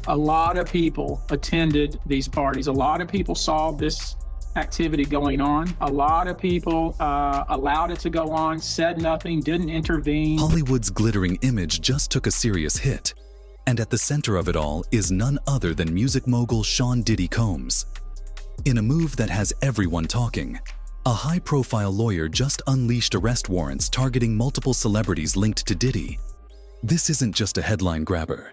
A lot of people attended these parties. A lot of people saw this activity going on. A lot of people allowed it to go on, said nothing, didn't intervene. Hollywood's glittering image just took a serious hit. And at the center of it all is none other than music mogul Sean Diddy Combs. In a move that has everyone talking, a high-profile lawyer just unleashed arrest warrants targeting multiple celebrities linked to Diddy. This isn't just a headline grabber.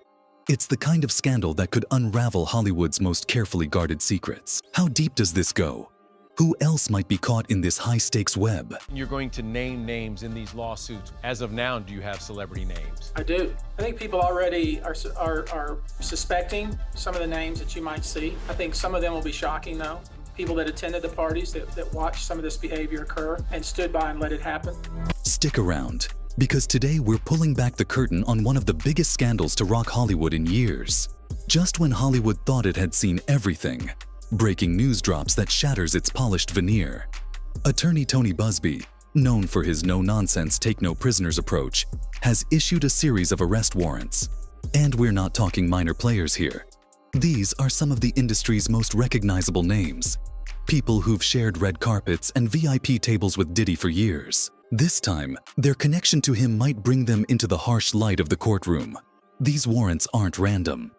It's the kind of scandal that could unravel Hollywood's most carefully guarded secrets. How deep does this go? Who else might be caught in this high-stakes web? You're going to name names in these lawsuits. As of now, do you have celebrity names? I do. I think people already are suspecting some of the names that you might see. I think some of them will be shocking, though. People that attended the parties, that watched some of this behavior occur and stood by and let it happen. Stick around, because today we're pulling back the curtain on one of the biggest scandals to rock Hollywood in years. Just when Hollywood thought it had seen everything, breaking news drops that shatters its polished veneer. Attorney Tony Busby, known for his no-nonsense, take-no-prisoners approach, has issued a series of arrest warrants. And we're not talking minor players here. These are some of the industry's most recognizable names. People who've shared red carpets and VIP tables with Diddy for years. This time, their connection to him might bring them into the harsh light of the courtroom. These warrants aren't random.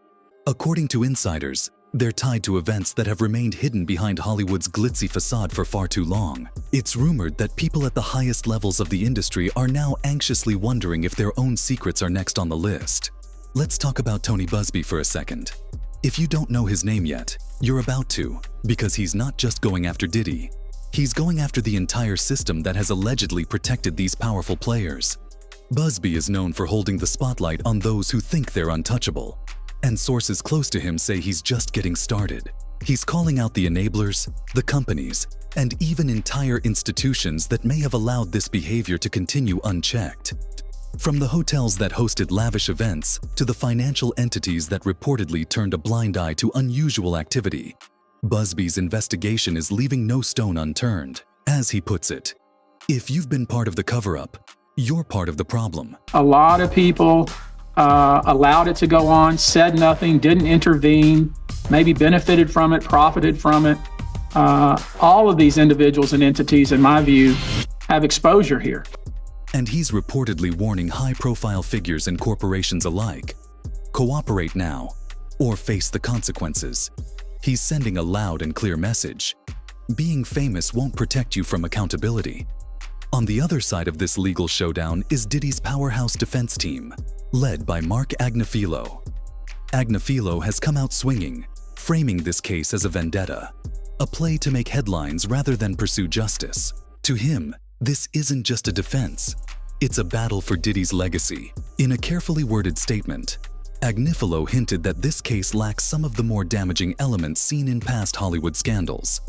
According to insiders, they're tied to events that have remained hidden behind Hollywood's glitzy facade for far too long. It's rumored that people at the highest levels of the industry are now anxiously wondering if their own secrets are next on the list. Let's talk about Tony Busby for a second. If you don't know his name yet, you're about to, because he's not just going after Diddy. He's going after the entire system that has allegedly protected these powerful players. Busby is known for holding the spotlight on those who think they're untouchable. And sources close to him say he's just getting started. He's calling out the enablers, the companies, and even entire institutions that may have allowed this behavior to continue unchecked. From the hotels that hosted lavish events to the financial entities that reportedly turned a blind eye to unusual activity, Busby's investigation is leaving no stone unturned. As he puts it, if you've been part of the cover-up, you're part of the problem. A lot of people allowed it to go on, said nothing, didn't intervene, maybe benefited from it, profited from it. All of these individuals and entities, in my view, have exposure here. And he's reportedly warning high-profile figures and corporations alike. Cooperate now, or face the consequences. He's sending a loud and clear message. Being famous won't protect you from accountability. On the other side of this legal showdown is Diddy's powerhouse defense team, led by Mark Agnifilo. Agnifilo has come out swinging, framing this case as a vendetta, a play to make headlines rather than pursue justice. To him, this isn't just a defense, it's a battle for Diddy's legacy. In a carefully worded statement, Agnifilo hinted that this case lacks some of the more damaging elements seen in past Hollywood scandals.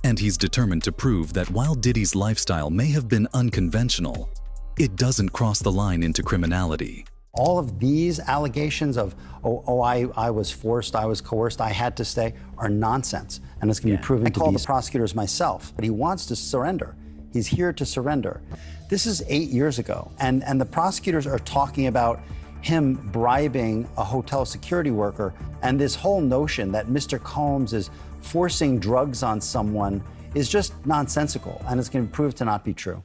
And he's determined to prove that while Diddy's lifestyle may have been unconventional, it doesn't cross the line into criminality. All of these allegations of, I was forced, I was coerced, I had to stay, are nonsense. And it's going to be proven to be. I call the prosecutors myself, but he wants to surrender. He's here to surrender. This is 8 years ago, and the prosecutors are talking about him bribing a hotel security worker, and this whole notion that Mr. Combs is forcing drugs on someone is just nonsensical, and it's going to prove to not be true.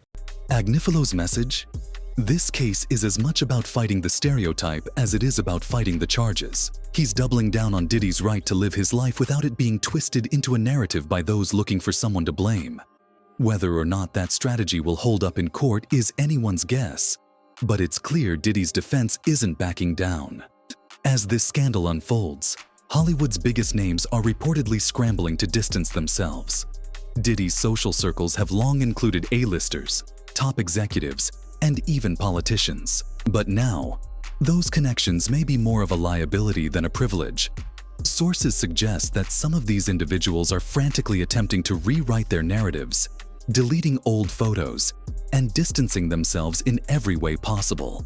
Agnifilo's message? This case is as much about fighting the stereotype as it is about fighting the charges. He's doubling down on Diddy's right to live his life without it being twisted into a narrative by those looking for someone to blame. Whether or not that strategy will hold up in court is anyone's guess, but it's clear Diddy's defense isn't backing down. As this scandal unfolds, Hollywood's biggest names are reportedly scrambling to distance themselves. Diddy's social circles have long included A-listers, top executives, and even politicians. But now, those connections may be more of a liability than a privilege. Sources suggest that some of these individuals are frantically attempting to rewrite their narratives, deleting old photos, and distancing themselves in every way possible.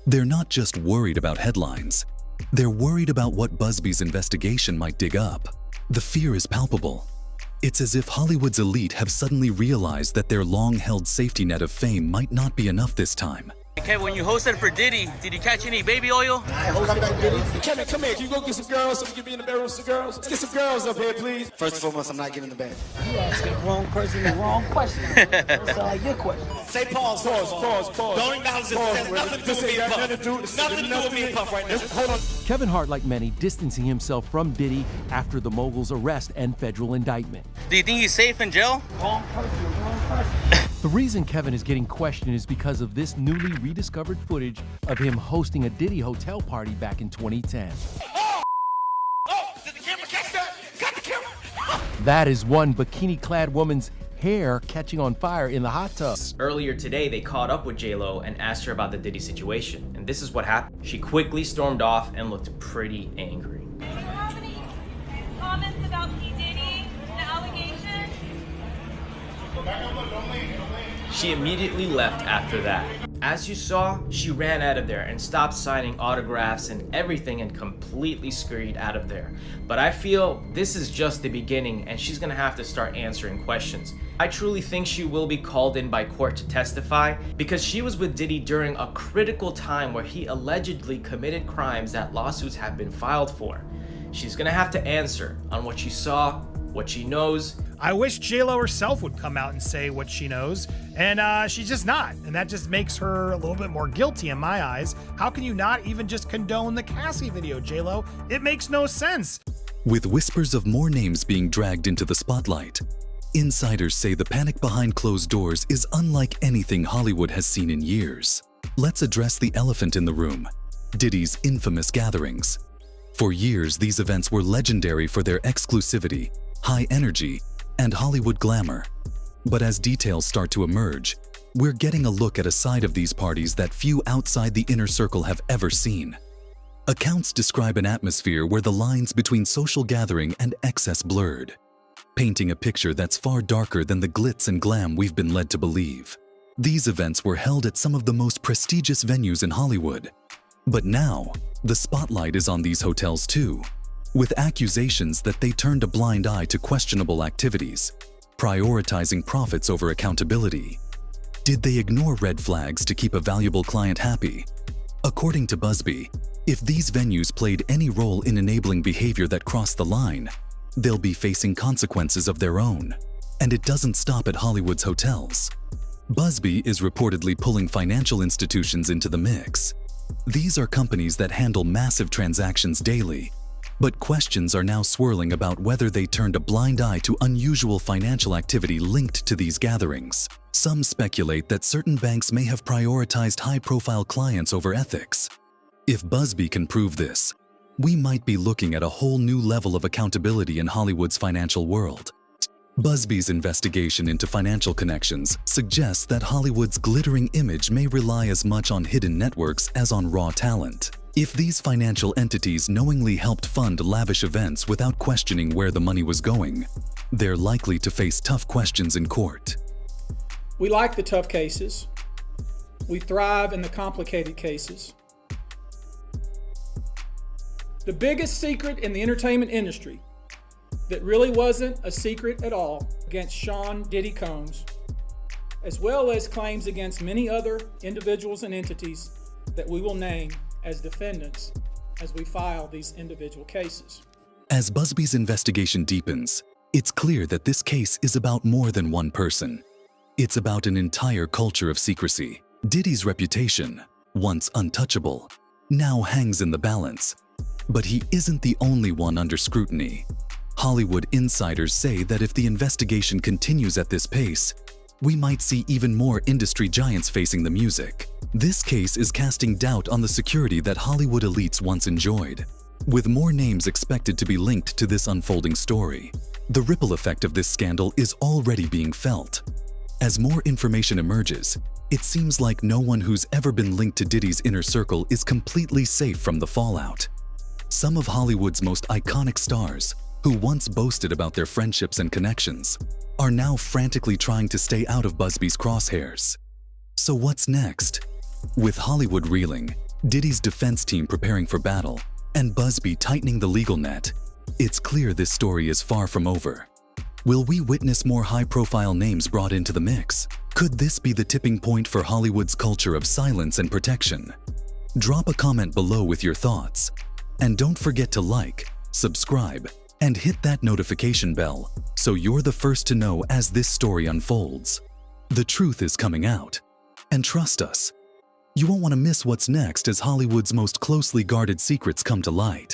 They're not just worried about headlines. They're worried about what Busby's investigation might dig up. The fear is palpable. It's as if Hollywood's elite have suddenly realized that their long-held safety net of fame might not be enough this time. Kevin, when you hosted for Diddy, did you catch any baby oil? I hosted for Diddy. Kevin, come here. Can you go get some girls so we can be in the bedroom with some girls? Let's get some girls up here, please. First and foremost, I'm not getting in the bed. You asking the wrong person the wrong question. That sound like your question. Say pause. Don't acknowledge it. It has nothing to do with me and Puff. Nothing to do with me and Puff right now. Hold on. Kevin Hart, like many, distancing himself from Diddy after the mogul's arrest and federal indictment. Do you think he's safe in jail? Wrong person. The reason Kevin is getting questioned is because of this newly rediscovered footage of him hosting a Diddy hotel party back in 2010. Oh, did the camera catch that? Got the camera. That is one bikini-clad woman's hair catching on fire in the hot tub. Earlier today, they caught up with J-Lo and asked her about the Diddy situation, and this is what happened. She quickly stormed off and looked pretty angry. Do you have any comments about P. Diddy, the allegations? She immediately left after that. As you saw, she ran out of there and stopped signing autographs and everything and completely scurried out of there. But I feel this is just the beginning and she's gonna have to start answering questions. I truly think she will be called in by court to testify because she was with Diddy during a critical time where he allegedly committed crimes that lawsuits have been filed for. She's gonna have to answer on what she saw, what she knows. I wish J-Lo herself would come out and say what she knows, and she's just not. And that just makes her a little bit more guilty in my eyes. How can you not even just condone the Cassie video, J-Lo? It makes no sense. With whispers of more names being dragged into the spotlight, insiders say the panic behind closed doors is unlike anything Hollywood has seen in years. Let's address the elephant in the room, Diddy's infamous gatherings. For years, these events were legendary for their exclusivity, high energy, and Hollywood glamour. But as details start to emerge, we're getting a look at a side of these parties that few outside the inner circle have ever seen. Accounts describe an atmosphere where the lines between social gathering and excess blurred, painting a picture that's far darker than the glitz and glam we've been led to believe. These events were held at some of the most prestigious venues in Hollywood. But now, the spotlight is on these hotels too, with accusations that they turned a blind eye to questionable activities, prioritizing profits over accountability. Did they ignore red flags to keep a valuable client happy? According to Busby, if these venues played any role in enabling behavior that crossed the line, they'll be facing consequences of their own. And it doesn't stop at Hollywood's hotels. Busby is reportedly pulling financial institutions into the mix. These are companies that handle massive transactions daily, but questions are now swirling about whether they turned a blind eye to unusual financial activity linked to these gatherings. Some speculate that certain banks may have prioritized high-profile clients over ethics. If Busby can prove this, we might be looking at a whole new level of accountability in Hollywood's financial world. Busby's investigation into financial connections suggests that Hollywood's glittering image may rely as much on hidden networks as on raw talent. If these financial entities knowingly helped fund lavish events without questioning where the money was going, they're likely to face tough questions in court. We like the tough cases. We thrive in the complicated cases. The biggest secret in the entertainment industry that really wasn't a secret at all against Sean Diddy Combs, as well as claims against many other individuals and entities that we will name as defendants as we file these individual cases. As Busby's investigation deepens, it's clear that this case is about more than one person. It's about an entire culture of secrecy. Diddy's reputation, once untouchable, now hangs in the balance. But he isn't the only one under scrutiny. Hollywood insiders say that if the investigation continues at this pace, we might see even more industry giants facing the music. This case is casting doubt on the security that Hollywood elites once enjoyed, with more names expected to be linked to this unfolding story. The ripple effect of this scandal is already being felt. As more information emerges, it seems like no one who's ever been linked to Diddy's inner circle is completely safe from the fallout. Some of Hollywood's most iconic stars, who once boasted about their friendships and connections, are now frantically trying to stay out of Busby's crosshairs. So what's next? With Hollywood reeling, Diddy's defense team preparing for battle, and Busby tightening the legal net, it's clear this story is far from over. Will we witness more high-profile names brought into the mix? Could this be the tipping point for Hollywood's culture of silence and protection? Drop a comment below with your thoughts. And don't forget to like, subscribe, and hit that notification bell so you're the first to know as this story unfolds. The truth is coming out. And trust us, you won't want to miss what's next as Hollywood's most closely guarded secrets come to light.